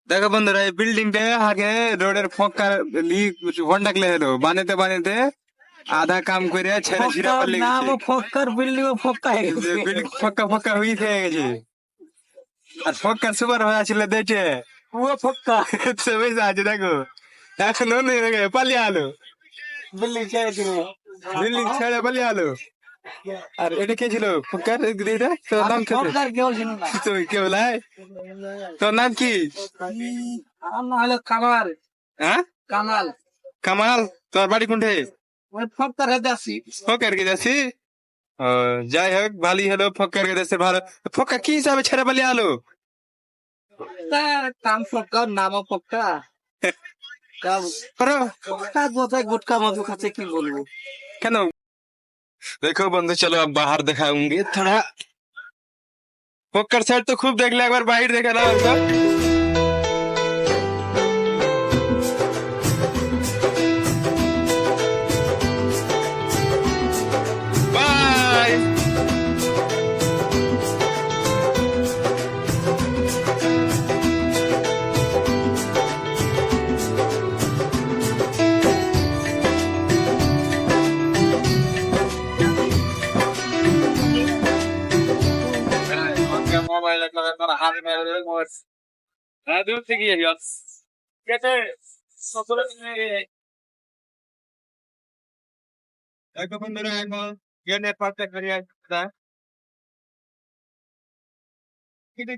দেখো বন্ধুরা, এই বিল্ডিংটা আগে রোডের ফক্কা ঘন্টা হলো বানাতে বানাতে আধা কাম করে ছেড়ে ছিড়া পারলে ফক্কার বিল্ডিং ফক্কা হয়ে গেছে। বিল্ডিং ফক্কা ফক্কা হয়ে থেকে গেছে। আর ফক্কার সুপার হয়ে ছিল দেখে পুরো ফক্কা বুঝতে আছে। দেখো এখন পালিয়ে আলো, বিল্ডিং ছেড়ে দিল। বিল্ডিং ছেড়ে পালিয়ে আলো। আর এটা কে ছিল ফক্কার? এটা তোর নাম কি? ফক্কার কেউ ছিল না। তুই কে বলাই? তোর নাম কি? আমার নাম হলো কামাল। হ্যাঁ, কামাল। কামাল। তোর বাড়ি কোনঠে? ওই ফক্কার হেতে আছি। ফক্কার কে যাচ্ছি। যাই হোক, ভালোই হলো, ফক্কার কে যাচ্ছে ভালো। ফক্কা কি হিসাবে ছেড়ে পালিয়ে আলো? কাম ফক্কা, নামও ফক্কা। গুটকা মধু খাচ্ছে, কি বলবো। কেন? देखो बंधु, चलो अब बाहर दिखाऊंगे थोड़ा। फक्कर साइड तो खूब देख ले, एक बार बाहर देखा ना हमको। बाय। मोबाइल लगा हाथ में मोबाइल दूर से की है कैसे ससुर में एक बंदर है को ये ने पास करिया था कितने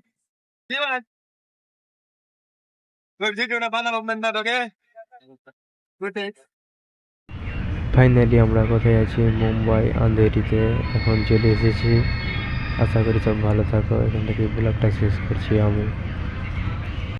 जीवन कोई वीडियो ना बना बंदा तो के गुड। ফাইনালি আমরা কোথায় আছি? মুম্বাই আন্ধেরিতে এখন চলে এসেছি। আশা করি সব ভালো থাকো। এখান থেকে ব্লগটা শেষ করছি আমি।